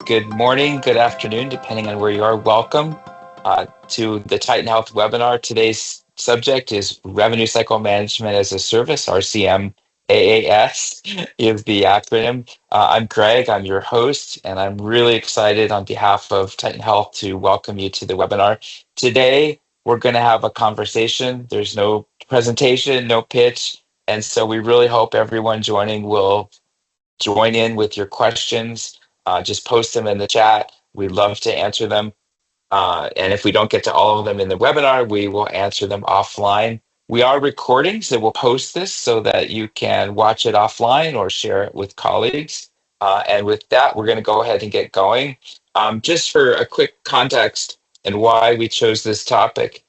good morning, good afternoon, depending on where you are. Welcome to the Titan Health webinar. Today's subject is Revenue Cycle Management as a Service, RCMAAS is the acronym. I'm Greg, I'm your host, and I'm really excited on behalf of Titan Health to welcome you to the webinar. Today, we're going to have a conversation. There's no presentation, no pitch, and so we really hope everyone joining will join in with your questions. Just post them in the chat. We'd love to answer them. And if we don't get to all of them in the webinar, we will answer them offline. We are recording, so we'll post this so that you can watch it offline or share it with colleagues. And with that, we're going to go ahead and get going. Just for a quick context and why we chose this topic,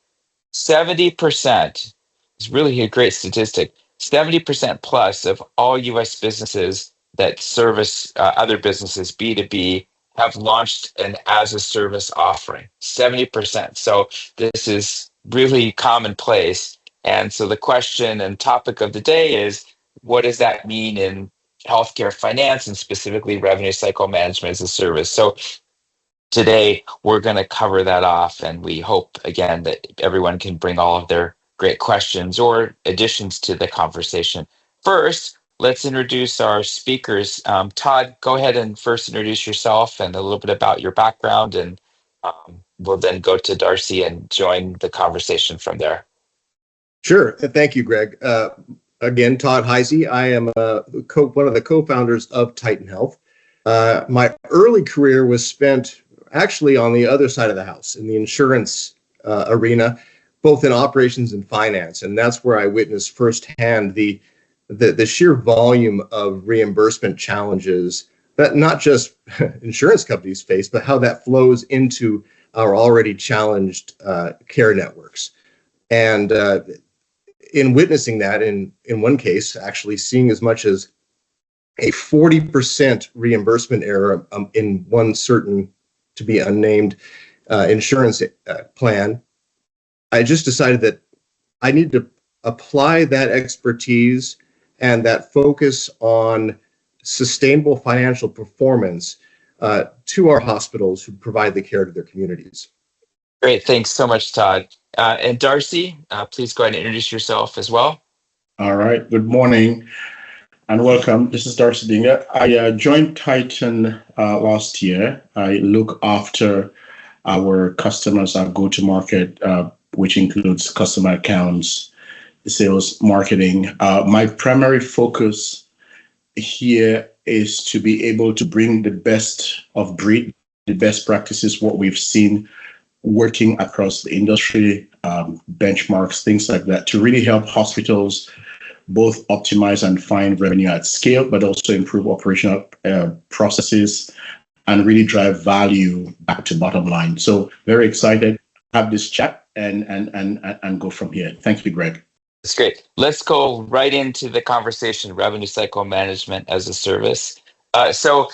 70% is really a great statistic. 70% plus of all US businesses that service other businesses, B2B, have launched an as a service offering. 70%. So this is really commonplace. And so the question and topic of the day is, what does that mean in healthcare finance and specifically revenue cycle management as a service? So today we're going to cover that off, and we hope again that everyone can bring all of their great questions or additions to the conversation. First, let's introduce our speakers. Todd, go ahead and first introduce yourself and a little bit about your background, and we'll then go to Darcy and join the conversation from there. Sure. Thank you, Greg. Again, Todd Heisey. I am one of the co-founders of Titan Health. My early career was spent actually on the other side of the house in the insurance arena, both in operations and finance. And that's where I witnessed firsthand the sheer volume of reimbursement challenges that not just insurance companies face, but how that flows into our already challenged care networks. And in witnessing that, in one case, actually seeing as much as a 40% reimbursement error in one certain, to be unnamed, insurance plan, I just decided that I need to apply that expertise and that focus on sustainable financial performance to our hospitals who provide the care to their communities. Great, thanks so much, Todd. And Darcy, please go ahead and introduce yourself as well. All right, good morning and welcome. This is Darcy Dinger. I joined Titan last year. I look after our customers, our go-to-market, which includes customer accounts, sales, marketing. My primary focus here is to be able to bring the best of breed, the best practices, what we've seen working across the industry, benchmarks, things like that, to really help hospitals both optimize and find revenue at scale, but also improve operational processes and really drive value back to bottom line. So very excited to have this chat and go from here. Thank you, Greg. That's great. Let's go right into the conversation, revenue cycle management as a service. So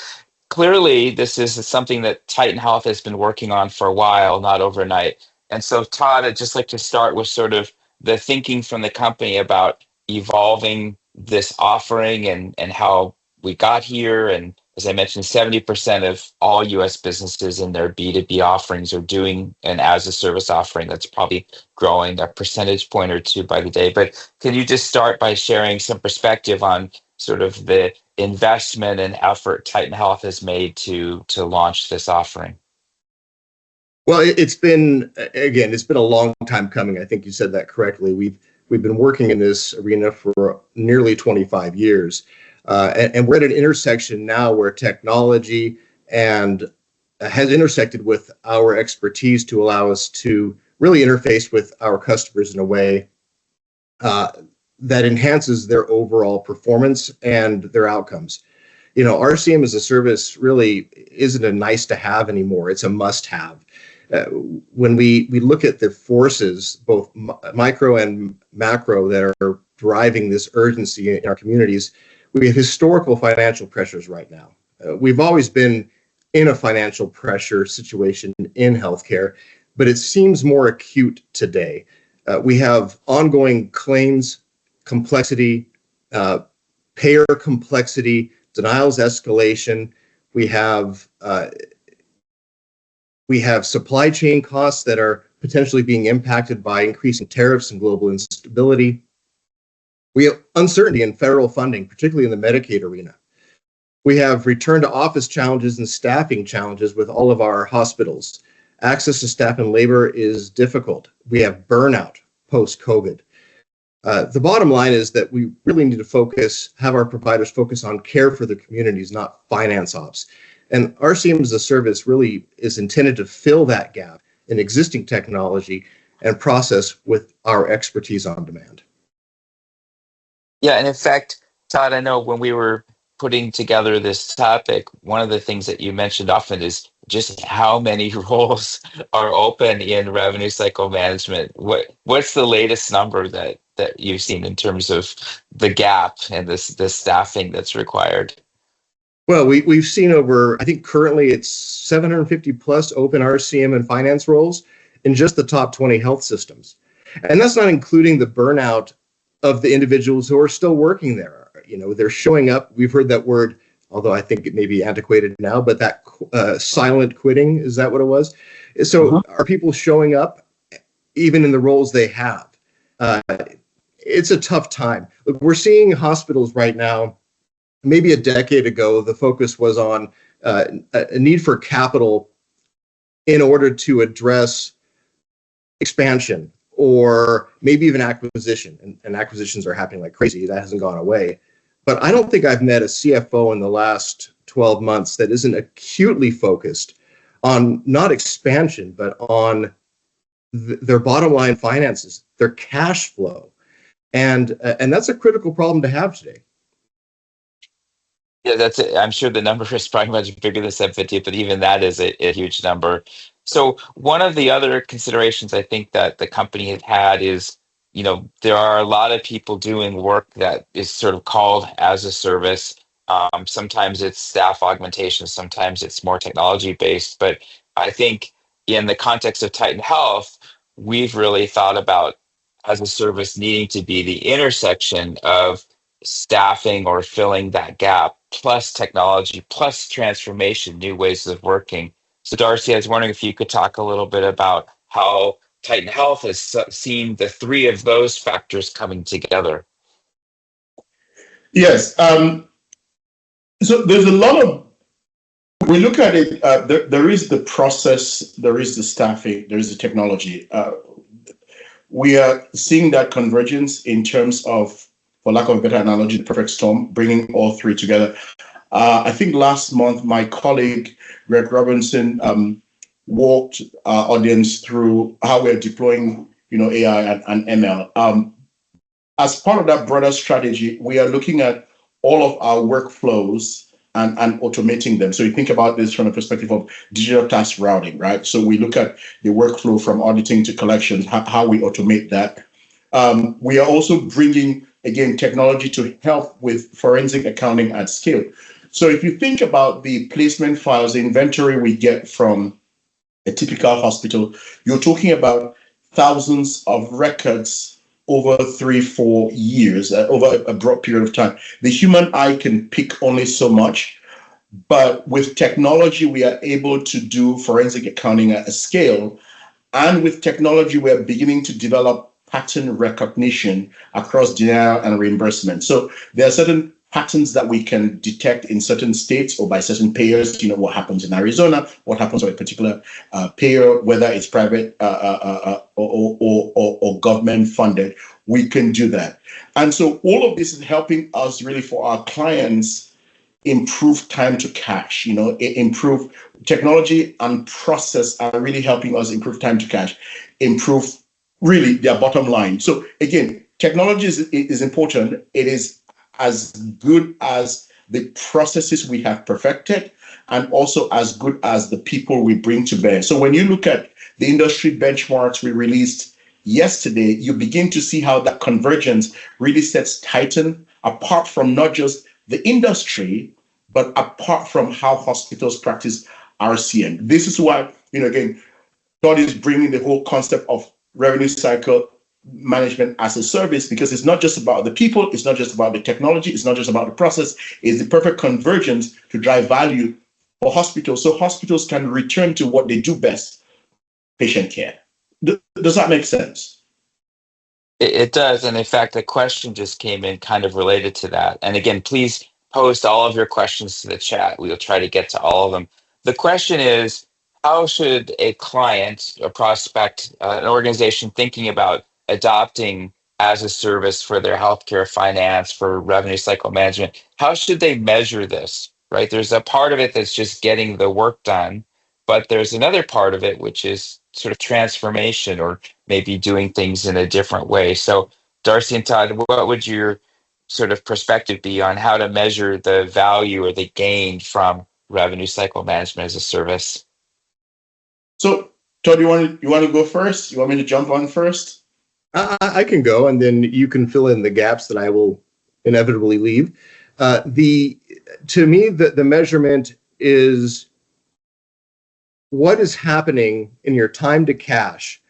clearly, this is something that Titan Health has been working on for a while, not overnight. And so, Todd, I'd just like to start with sort of the thinking from the company about evolving this offering and how we got here. And as I mentioned, 70% of all US businesses in their B2B offerings are doing an as a service offering. That's probably growing a percentage point or two by the day. But can you just start by sharing some perspective on sort of the investment and effort Titan Health has made to launch this offering? Well, it's been a long time coming. I think you said that correctly. We've been working in this arena for nearly 25 years. And we're at an intersection now where technology and has intersected with our expertise to allow us to really interface with our customers in a way that enhances their overall performance and their outcomes. You know, RCM as a service really isn't a nice to have anymore. It's a must have. When we look at the forces, both micro and macro, that are driving this urgency in our communities, we have historical financial pressures right now. We've always been in a financial pressure situation in healthcare, but it seems more acute today. We have ongoing claims complexity, payer complexity, denials escalation. We have supply chain costs that are potentially being impacted by increasing tariffs and global instability. We have uncertainty in federal funding, particularly in the Medicaid arena. We have return to office challenges and staffing challenges with all of our hospitals. Access to staff and labor is difficult. We have burnout post-COVID. The bottom line is that we really need to have our providers focus on care for the communities, not finance ops. And RCM as a service really is intended to fill that gap in existing technology and process with our expertise on demand. Yeah, and in fact, Todd, I know when we were putting together this topic, one of the things that you mentioned often is just how many roles are open in revenue cycle management. What's the latest number that you've seen in terms of the gap and the staffing that's required? Well, we've seen over, I think currently it's 750 plus open RCM and finance roles in just the top 20 health systems. And that's not including the burnout of the individuals who are still working there. You know, they're showing up. We've heard that word, although I think it may be antiquated now, but that silent quitting, is that what it was? So Are people showing up even in the roles they have? It's a tough time. Look, we're seeing hospitals right now. Maybe a decade ago, the focus was on a need for capital in order to address expansion or maybe even acquisition. And acquisitions are happening like crazy. That hasn't gone away. But I don't think I've met a CFO in the last 12 months that isn't acutely focused on not expansion, but on their bottom line finances, their cash flow. And that's a critical problem to have today. Yeah, that's it. I'm sure the number is probably much bigger than 750, but even that is a huge number. So one of the other considerations I think that the company has had is, you know, there are a lot of people doing work that is sort of called as a service. Sometimes it's staff augmentation, sometimes it's more technology based. But I think in the context of Titan Health, we've really thought about as a service needing to be the intersection of staffing or filling that gap, plus technology, plus transformation, new ways of working. So Darcy, I was wondering if you could talk a little bit about how Titan Health has seen the three of those factors coming together. Yes. So there's a lot of, we look at it, there is the process, there is the staffing, there is the technology. We are seeing that convergence in terms of, for lack of a better analogy, the perfect storm, bringing all three together. I think last month, my colleague, Greg Robinson, walked our audience through how we're deploying, AI and ML. As part of that broader strategy, we are looking at all of our workflows and automating them. So you think about this from a perspective of digital task routing, right? So we look at the workflow from auditing to collections, how we automate that. We are also bringing, again, technology to help with forensic accounting at scale. So if you think about the placement files, the inventory we get from a typical hospital, you're talking about thousands of records over 3-4 years, over a broad period of time. The human eye can pick only so much, but with technology, we are able to do forensic accounting at a scale. And with technology, we're beginning to develop pattern recognition across denial and reimbursement. So there are certain patterns that we can detect in certain states or by certain payers. What happens in Arizona, what happens with a particular payer, whether it's private or government funded, we can do that. And so all of this is helping us really for our clients improve time to cash, improve technology and process are really helping us improve time to cash, improve really their bottom line. So again, technology is important. It is as good as the processes we have perfected and also as good as the people we bring to bear. So when you look at the industry benchmarks we released yesterday, you begin to see how that convergence really sets Titan apart from not just the industry, but apart from how hospitals practice RCM. This is why, again, God is bringing the whole concept of revenue cycle management as a service, because it's not just about the people, it's not just about the technology, it's not just about the process, it's the perfect convergence to drive value for hospitals so hospitals can return to what they do best, patient care. Does that make sense? It does. And in fact, the question just came in kind of related to that. And again, please post all of your questions to the chat. We'll try to get to all of them. The question is, how should a client, a prospect, an organization thinking about adopting as a service for their healthcare finance, for revenue cycle management, how should they measure this, right? There's a part of it that's just getting the work done, but there's another part of it, which is sort of transformation or maybe doing things in a different way. So, Darcy and Todd, what would your sort of perspective be on how to measure the value or the gain from revenue cycle management as a service? So, Todd, you want to go first? You want me to jump on first? I can go, and then you can fill in the gaps that I will inevitably leave. To me, the measurement is what is happening in your time to cash,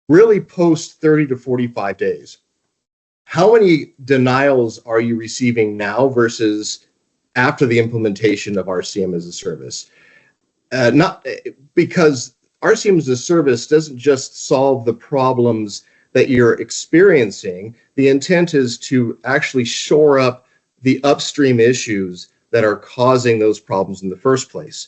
really post 30 to 45 days. How many denials are you receiving now versus after the implementation of RCM as a service? Not because RCM as a service doesn't just solve the problems that you're experiencing. The intent is to actually shore up the upstream issues that are causing those problems in the first place.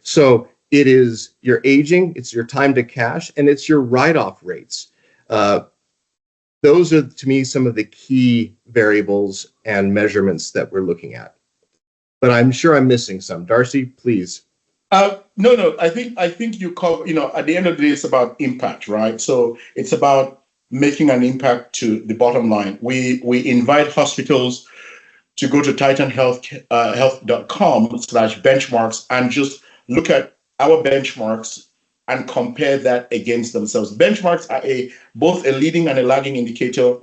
So it is your aging, it's your time to cash, and it's your write-off rates. Those are, to me, some of the key variables and measurements that we're looking at. But I'm sure I'm missing some. Darcy, please. No. I think you cover. At the end of the day, it's about impact, right? So it's about making an impact to the bottom line. We invite hospitals to go to titanhealth.com/benchmarks and just look at our benchmarks and compare that against themselves. Benchmarks are both a leading and a lagging indicator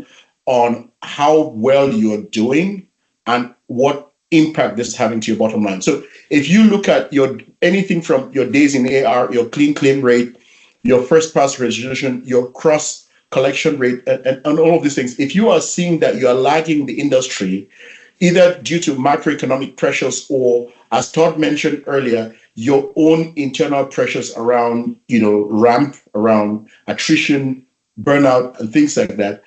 on how well you're doing and what impact this is having to your bottom line. So if you look at anything from your days in AR, your clean claim rate, your first pass resolution, your cross collection rate, and all of these things, if you are seeing that you are lagging the industry, either due to macroeconomic pressures or, as Todd mentioned earlier, your own internal pressures around, ramp, around attrition, burnout, and things like that,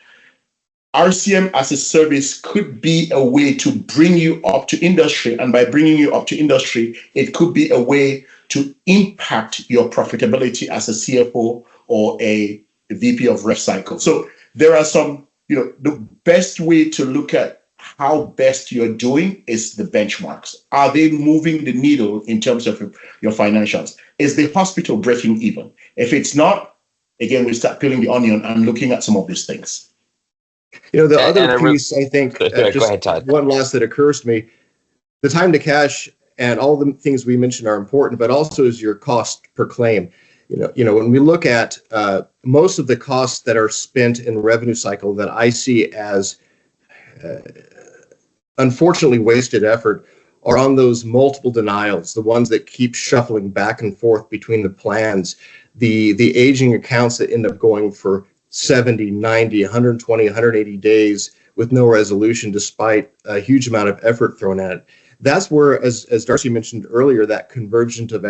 RCM as a service could be a way to bring you up to industry. And by bringing you up to industry, it could be a way to impact your profitability as a CFO or a VP of Rev Cycle. So there are some, the best way to look at how best you're doing is the benchmarks. Are they moving the needle in terms of your financials? Is the hospital breaking even? If it's not, again, we start peeling the onion and looking at some of these things. The other piece, I think, go ahead, Todd. One last that occurs to me, the time to cash and all the things we mentioned are important, but also is your cost per claim. When we look at most of the costs that are spent in revenue cycle that I see as unfortunately wasted effort are on those multiple denials, the ones that keep shuffling back and forth between the plans, the aging accounts that end up going for 70, 90, 120, 180 days with no resolution despite a huge amount of effort thrown at it. That's where, as Darcy mentioned earlier, that convergence of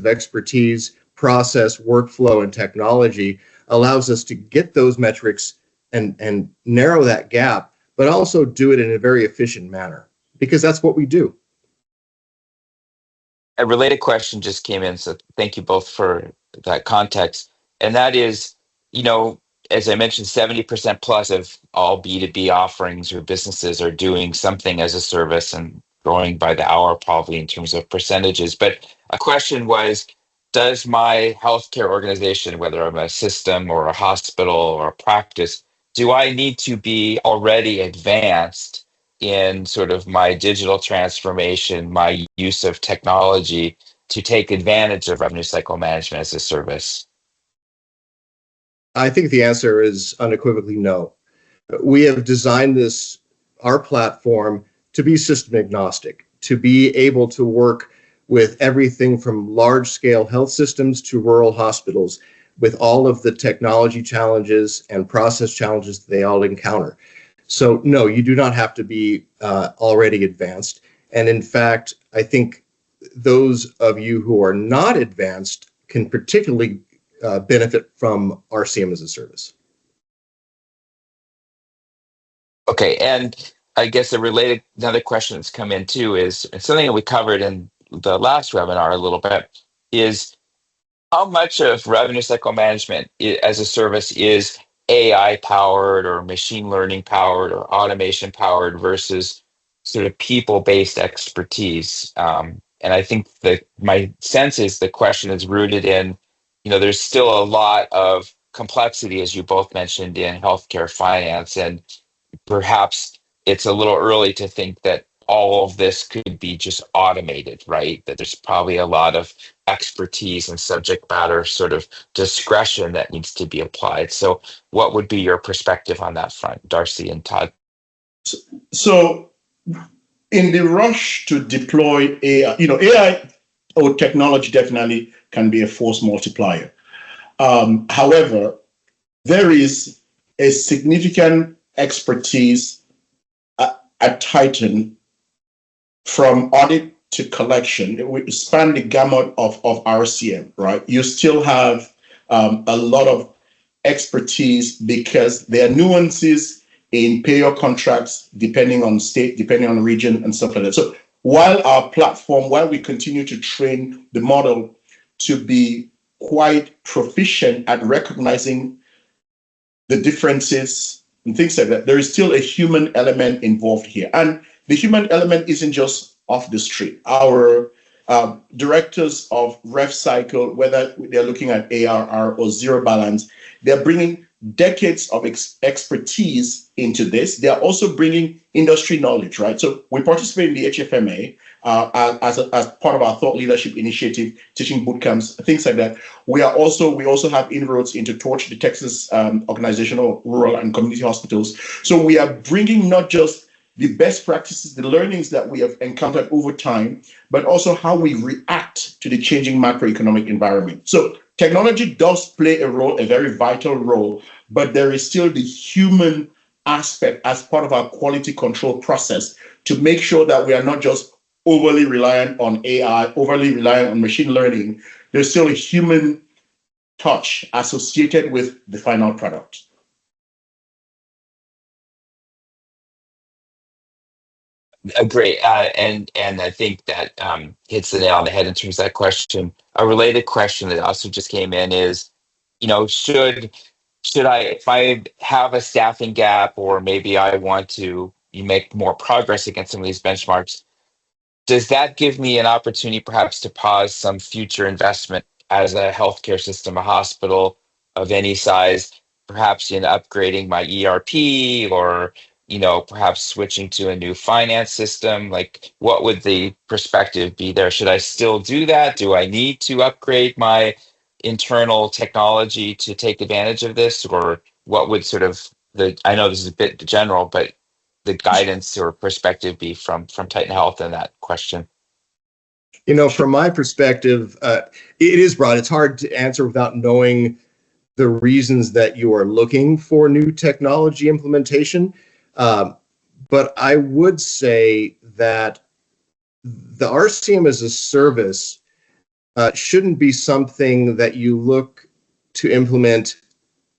expertise, process, workflow, and technology allows us to get those metrics and narrow that gap, but also do it in a very efficient manner, because that's what we do. A related question just came in, so thank you both for that context. And that is, as I mentioned, 70% plus of all B2B offerings or businesses are doing something as a service and growing by the hour probably in terms of percentages. But a question was, does my healthcare organization, whether I'm a system or a hospital or a practice, do I need to be already advanced in sort of my digital transformation, my use of technology to take advantage of revenue cycle management as a service? I think the answer is unequivocally no. We have designed our platform, to be system agnostic, to be able to work with everything from large-scale health systems to rural hospitals, with all of the technology challenges and process challenges that they all encounter. So no, you do not have to be already advanced. And in fact, I think those of you who are not advanced can particularly benefit from RCM as a service. Okay, and I guess another question that's come in too is something that we covered in the last webinar a little bit is how much of revenue cycle management as a service is AI powered or machine learning powered or automation powered versus sort of people-based expertise. And I think that my sense is the question is rooted in, there's still a lot of complexity, as you both mentioned, in healthcare finance, and perhaps it's a little early to think that all of this could be just automated, right? That there's probably a lot of expertise and subject matter sort of discretion that needs to be applied. So what would be your perspective on that front, Darcy and Todd? So in the rush to deploy AI, AI or technology definitely can be a force multiplier. However, there is a significant expertise at Titan from audit to collection. We span the gamut of RCM, right? You still have a lot of expertise because there are nuances in payer contracts depending on state, depending on region and stuff like that. So while we continue to train the model to be quite proficient at recognizing the differences and things like that, there is still a human element involved here. And the human element isn't just off the street. Our directors of rev cycle, whether they're looking at ARR or zero balance, they're bringing decades of expertise into this. They're also bringing industry knowledge, right? So we participate in the HFMA as part of our thought leadership initiative, teaching bootcamps, things like that. We also have inroads into Torch, the Texas organizational rural and community hospitals. So we are bringing not just the best practices, the learnings that we have encountered over time, but also how we react to the changing macroeconomic environment. So technology does play a role, a very vital role, but there is still the human aspect as part of our quality control process to make sure that we are not just overly reliant on AI, overly reliant on machine learning. There's still a human touch associated with the final product. Great, and I think that hits the nail on the head in terms of that question. A related question that also just came in is, should I, if I have a staffing gap or maybe I want to make more progress against some of these benchmarks, does that give me an opportunity perhaps to pause some future investment as a healthcare system, a hospital of any size, perhaps in upgrading my ERP or perhaps switching to a new finance system? Like, what would the perspective be there? Should I still do that? Do I need to upgrade my internal technology to take advantage of this? Or what would sort of I know this is a bit general, but the guidance or perspective be from Titan Health in that question? From my perspective, it is broad. It's hard to answer without knowing the reasons that you are looking for new technology implementation. But I would say that the RCM as a service shouldn't be something that you look to implement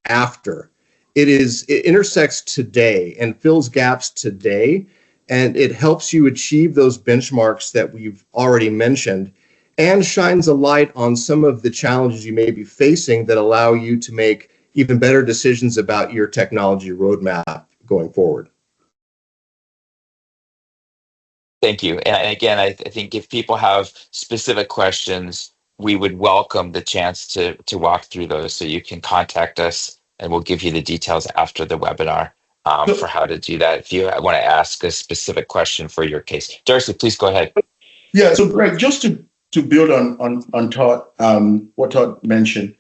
after. It intersects today and fills gaps today, and it helps you achieve those benchmarks that we've already mentioned and shines a light on some of the challenges you may be facing that allow you to make even better decisions about your technology roadmap going forward. Thank you. And again, I think if people have specific questions, we would welcome the chance to walk through those. So you can contact us and we'll give you the details after the webinar for how to do that if you want to ask a specific question for your case. Darcy, please go ahead. Yeah, so Greg, just to build on Todd, what Todd mentioned,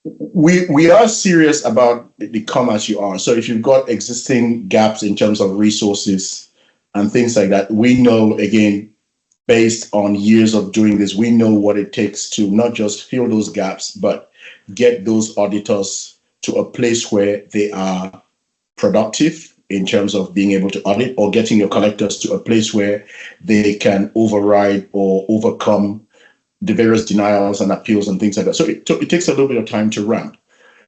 we are serious about the come as you are. So if you've got existing gaps in terms of resources and things like that, we know, again, based on years of doing this, we know what it takes to not just fill those gaps, but get those auditors to a place where they are productive, in terms of being able to audit or getting your collectors to a place where they can override or overcome the various denials and appeals and things like that. So it takes a little bit of time to run.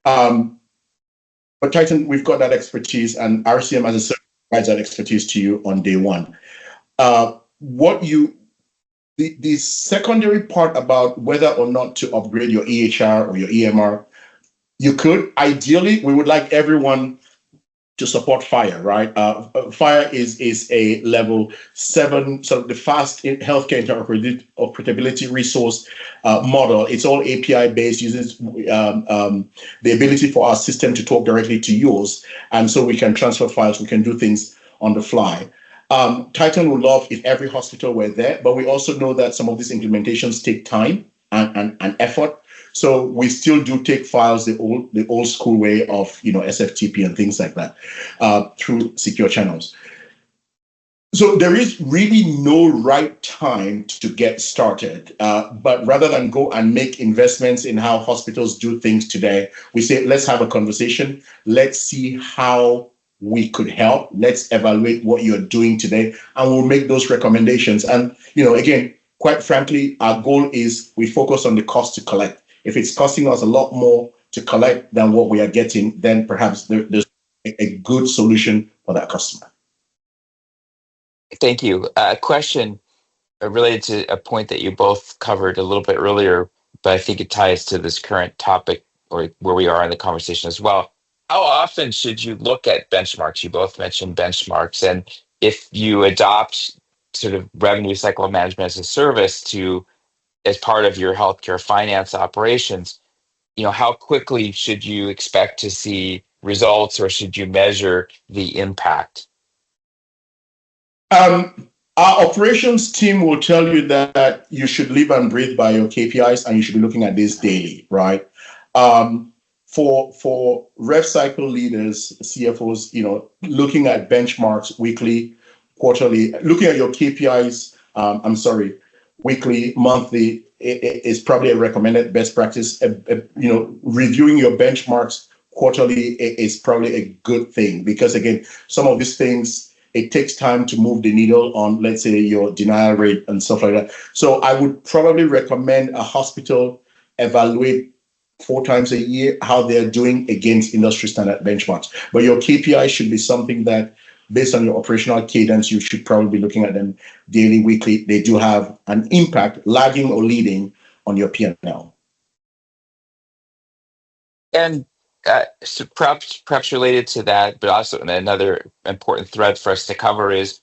But Titan, we've got that expertise, and RCM as a service provides that expertise to you on day one. The secondary part about whether or not to upgrade your EHR or your EMR, you could. Ideally, we would like everyone to support FHIR, right? FHIR is a level 7, so the fast healthcare interoperability resource model. It's all API based, uses the ability for our system to talk directly to yours, and so we can transfer files, we can do things on the fly. Titan would love if every hospital were there, but we also know that some of these implementations take time and effort. So we still do take files the old school way of SFTP and things like that through secure channels. So there is really no right time to get started. But rather than go and make investments in how hospitals do things today, we say, let's have a conversation. Let's see how we could help. Let's evaluate what you're doing today, and we'll make those recommendations. And, again, quite frankly, our goal is we focus on the cost to collect. If it's costing us a lot more to collect than what we are getting, then perhaps there's a good solution for that customer. Thank you. A question related to a point that you both covered a little bit earlier, but I think it ties to this current topic or where we are in the conversation as well. How often should you look at benchmarks? You both mentioned benchmarks, and if you adopt sort of revenue cycle management as a service as part of your healthcare finance operations, how quickly should you expect to see results, or should you measure the impact? Our operations team will tell you that you should live and breathe by your KPIs, and you should be looking at this daily, right? For rev cycle leaders, CFOs, looking at benchmarks weekly, quarterly, looking at your KPIs, weekly, monthly, is probably a recommended best practice. Reviewing your benchmarks quarterly is probably a good thing, because again, some of these things, it takes time to move the needle on, let's say, your denial rate and stuff like that. So I would probably recommend a hospital evaluate 4 times a year how they're doing against industry standard benchmarks. But your KPI should be something that, based on your operational cadence, you should probably be looking at them daily, weekly. They do have an impact, lagging or leading, on your P&L. And so perhaps related to that, but also another important thread for us to cover is,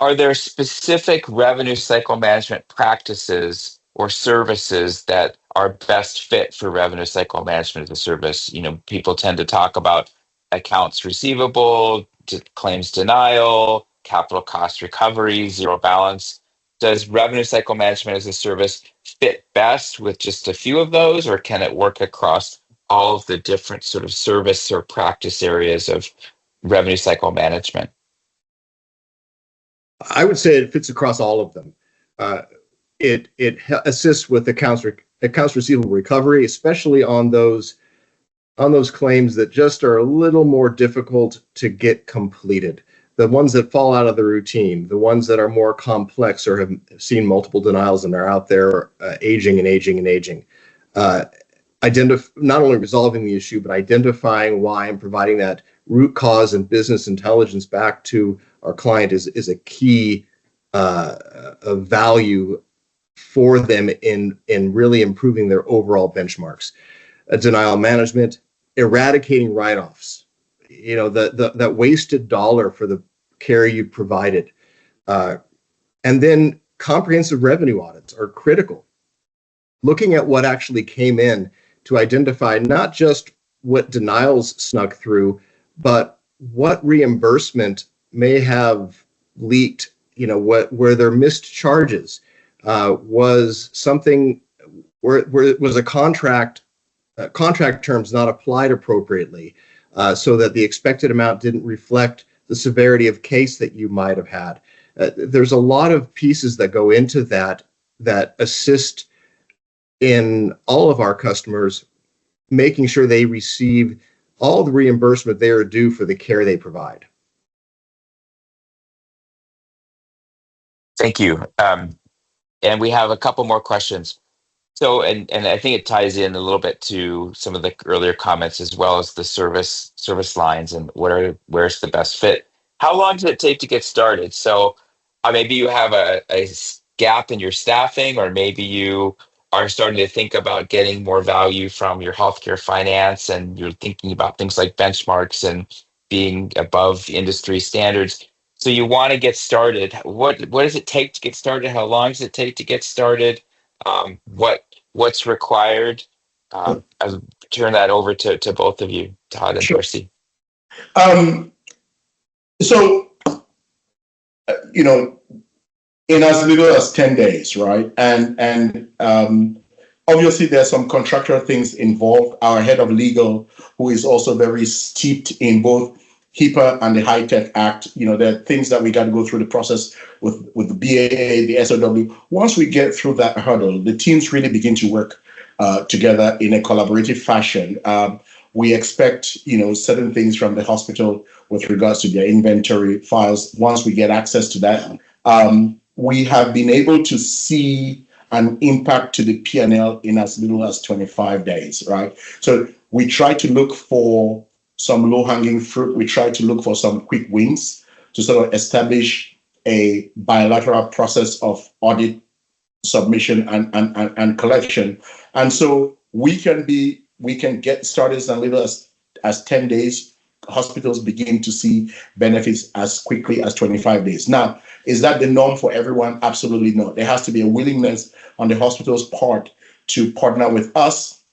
are there specific revenue cycle management practices or services that are best fit for revenue cycle management as a service? People tend to talk about accounts receivable, claims denial, capital cost recovery, zero balance. Does revenue cycle management as a service fit best with just a few of those, or can it work across all of the different sort of service or practice areas of revenue cycle management? I would say it fits across all of them. It assists with accounts receivable recovery, especially on those claims that just are a little more difficult to get completed. The ones that fall out of the routine, the ones that are more complex or have seen multiple denials and are out there aging. Not only resolving the issue, but identifying why and providing that root cause and business intelligence back to our client is a key value for them in really improving their overall benchmarks. Denial management, eradicating write-offs, that wasted dollar for the care you provided. And then comprehensive revenue audits are critical. Looking at what actually came in to identify not just what denials snuck through, but what reimbursement may have leaked, where there missed charges, was something where it was a contract terms not applied appropriately, so that the expected amount didn't reflect the severity of case that you might have had. There's a lot of pieces that go into that assist in all of our customers, making sure they receive all the reimbursement they are due for the care they provide. Thank you. And we have a couple more questions. So, and I think it ties in a little bit to some of the earlier comments as well as the service lines and where's the best fit. How long does it take to get started? So, maybe you have a gap in your staffing, or maybe you are starting to think about getting more value from your healthcare finance, and you're thinking about things like benchmarks and being above industry standards. So you want to get started. What does it take to get started? How long does it take to get started? What's required? I'll turn that over to both of you, Todd and Sure. Darcy. So, in as little as 10 days, right? And obviously there's some contractual things involved. Our head of legal, who is also very steeped in both HIPAA and the High Tech Act, there are things that we got to go through the process with the BAA, the SOW. Once we get through that hurdle, the teams really begin to work together in a collaborative fashion. We expect, certain things from the hospital with regards to their inventory files. Once we get access to that, we have been able to see an impact to the P&L in as little as 25 days, right? So we try to look for some low-hanging fruit. We try to look for some quick wins to sort of establish a bilateral process of audit, submission, and collection. And so we can get started as little as 10 days. Hospitals begin to see benefits as quickly as 25 days. Now, is that the norm for everyone? Absolutely not. There has to be a willingness on the hospital's part to partner with us,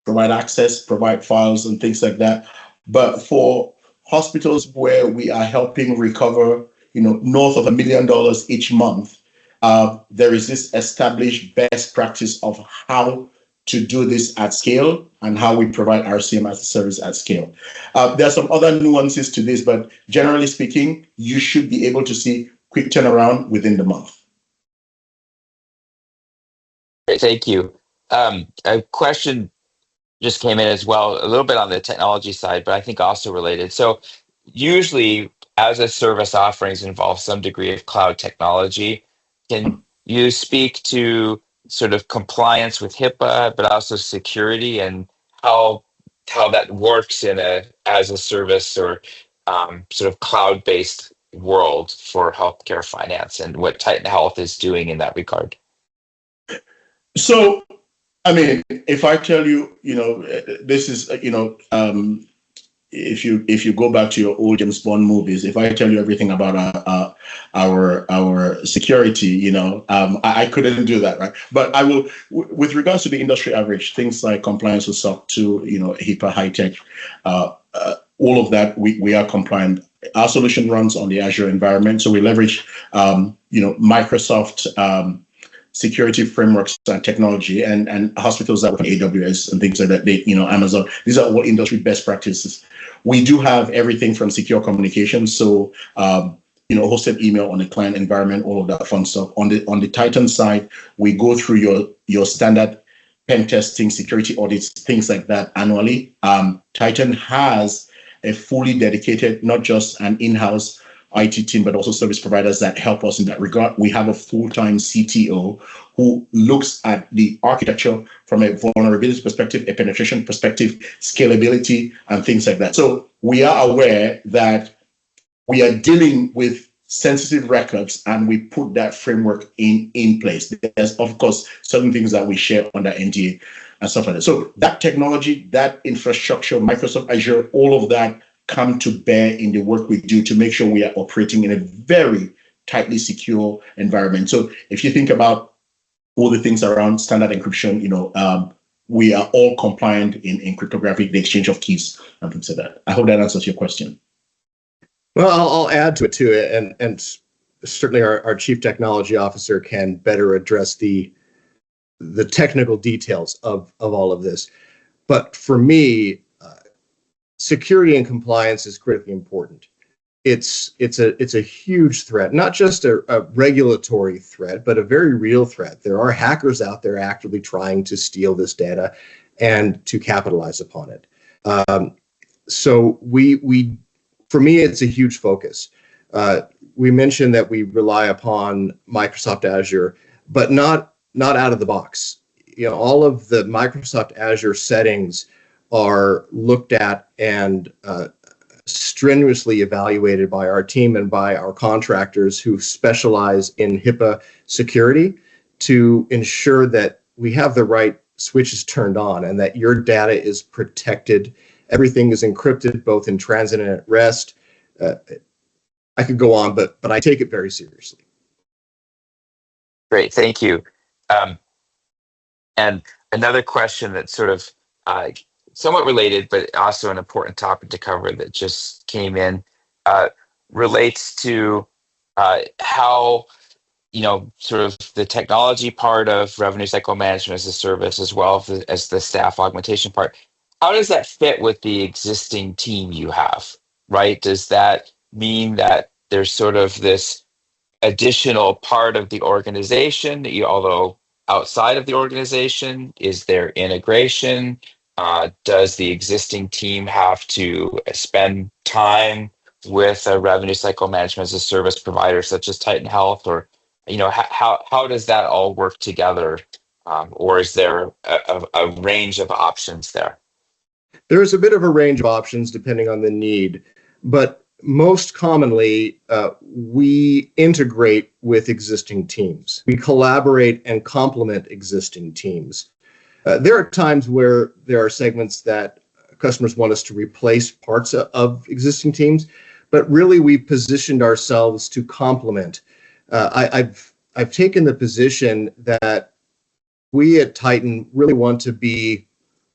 provide access, provide files and things like that. But for hospitals where we are helping recover, north of $1 million each month, there is this established best practice of how to do this at scale and how we provide RCM as a service at scale. There are some other nuances to this, but generally speaking, you should be able to see quick turnaround within the month. Great, thank you. A question just came in as well, a little bit on the technology side, but I think also related. So usually as a service offerings involve some degree of cloud technology. Can you speak to sort of compliance with HIPAA, but also security and how that works in as a service or sort of cloud-based world for healthcare finance, and what Titan Health is doing in that regard? So, if I tell you, this is, if you go back to your old James Bond movies, if I tell you everything about our security, I couldn't do that, right? But I will, with regards to the industry average, things like compliance with SOC 2, HIPAA, high tech, all of that, we are compliant. Our solution runs on the Azure environment, so we leverage, Microsoft security frameworks and technology, and hospitals that work on AWS and things like that, Amazon. These are all industry best practices. We do have everything from secure communications, so hosted email on the client environment, all of that fun stuff. On the Titan side, we go through your standard pen testing, security audits, things like that annually. Titan has a fully dedicated, not just an in-house IT team, but also service providers that help us in that regard. We have a full-time CTO who looks at the architecture from a vulnerability perspective, a penetration perspective, scalability, and things like that. So we are aware that we are dealing with sensitive records, and we put that framework in place. There's, of course, certain things that we share under NDA and stuff like that. So that technology, that infrastructure, Microsoft Azure, all of that come to bear in the work we do to make sure we are operating in a very tightly secure environment. So if you think about all the things around standard encryption, we are all compliant in cryptography, the exchange of keys and things like that. I hope that answers your question. Well, I'll add to it too, and certainly our chief technology officer can better address the technical details of all of this. But for me, security and compliance is critically important. It's a huge threat, not just a regulatory threat, but a very real threat. There are hackers out there actively trying to steal this data and to capitalize upon it. So for me, it's a huge focus. we mentioned that we rely upon Microsoft Azure, but not out of the box. All of the Microsoft Azure settings are looked at and strenuously evaluated by our team and by our contractors who specialize in HIPAA security to ensure that we have the right switches turned on and that your data is protected. Everything is encrypted, both in transit and at rest. I could go on, but I take it very seriously. Great, thank you. And another question that's sort of somewhat related, but also an important topic to cover that just came in, relates to how, sort of the technology part of revenue cycle management as a service, as well as the staff augmentation part. How does that fit with the existing team you have, right? Does that mean that there's sort of this additional part of the organization that although outside of the organization, is there integration? Does the existing team have to spend time with a revenue cycle management as a service provider such as Titan Health, or how does that all work together, or is there a range of options there? There is a bit of a range of options depending on the need, but most commonly, we integrate with existing teams. We collaborate and complement existing teams. There are times where there are segments that customers want us to replace parts of existing teams, but really we positioned ourselves to complement. I've taken the position that we at Titan really want to be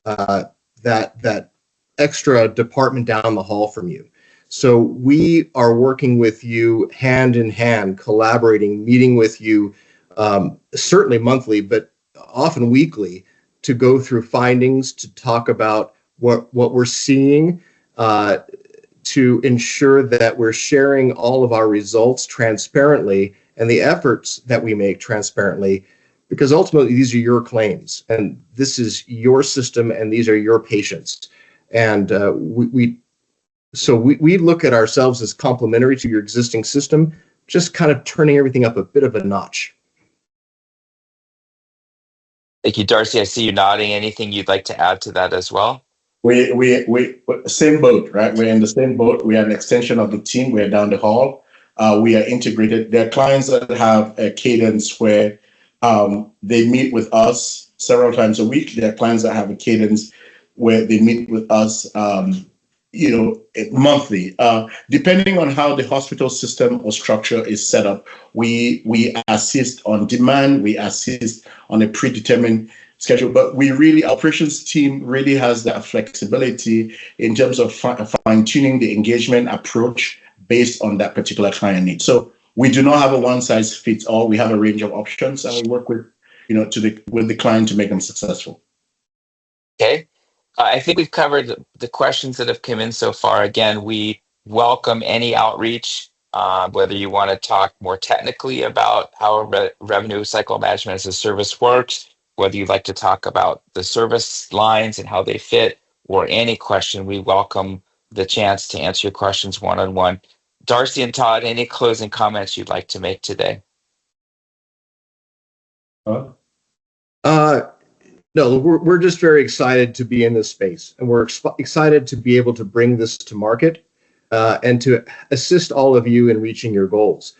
that extra department down the hall from you. So we are working with you hand in hand, collaborating, meeting with you, certainly monthly, but often weekly, to go through findings, to talk about what we're seeing, to ensure that we're sharing all of our results transparently and the efforts that we make transparently, because ultimately these are your claims and this is your system and these are your patients. And So we look at ourselves as complementary to your existing system, just kind of turning everything up a bit of a notch. Thank you, Darcy. I see you nodding. Anything you'd like to add to that as well? We same boat, right? We're in the same boat. We are an extension of the team. We're down the hall. We are integrated. There are clients that have a cadence where they meet with us several times a week. There are clients that have a cadence where they meet with us monthly, depending on how the hospital system or structure is set up. We assist on demand, we assist on a predetermined schedule, but our operations team really has that flexibility in terms of fine-tuning the engagement approach based on that particular client need. So we do not have a one-size-fits-all. We have a range of options, and we work with the client to make them successful. Okay. I think we've covered the questions that have come in so far. Again, we welcome any outreach, whether you want to talk more technically about how revenue cycle management as a service works, whether you'd like to talk about the service lines and how they fit, or any question. We welcome the chance to answer your questions one-on-one. Darcy and Todd, any closing comments you'd like to make today? No, we're just very excited to be in this space, and we're excited to be able to bring this to market and to assist all of you in reaching your goals.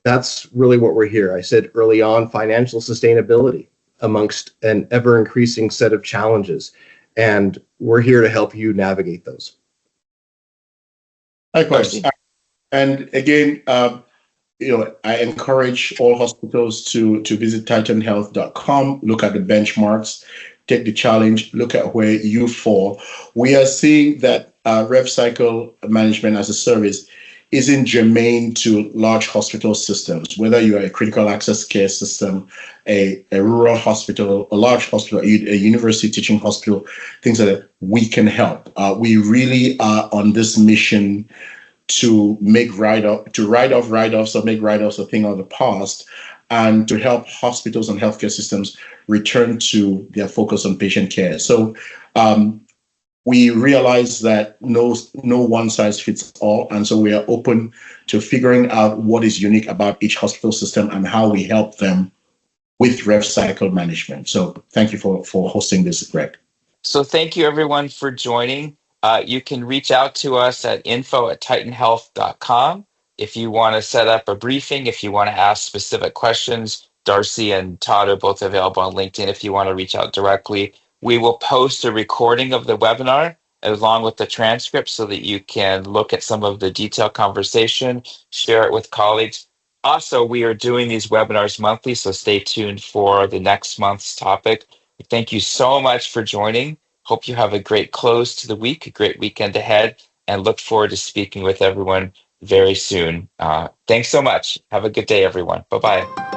That's really what we're here. I said early on, financial sustainability amongst an ever-increasing set of challenges, and we're here to help you navigate those. Likewise. And again, I encourage all hospitals to visit titanhealth.com, look at the benchmarks, take the challenge, look at where you fall. We are seeing that rev cycle management as a service isn't germane to large hospital systems, whether you are a critical access care system, a rural hospital, a large hospital, a university teaching hospital, things like that. We can help. We really are on this mission to make write-offs or make write-offs a thing of the past, and to help hospitals and healthcare systems return to their focus on patient care. So we realize that no one size fits all. And so we are open to figuring out what is unique about each hospital system and how we help them with rev cycle management. So thank you for hosting this, Greg. So thank you everyone for joining. You can reach out to us at info@titanhealth.com if you want to set up a briefing, if you want to ask specific questions. Darcy and Todd are both available on LinkedIn if you want to reach out directly. We will post a recording of the webinar along with the transcript so that you can look at some of the detailed conversation, share it with colleagues. Also, we are doing these webinars monthly, so stay tuned for the next month's topic. Thank you so much for joining. Hope you have a great close to the week, a great weekend ahead, and look forward to speaking with everyone very soon. Thanks so much. Have a good day, everyone. Bye-bye.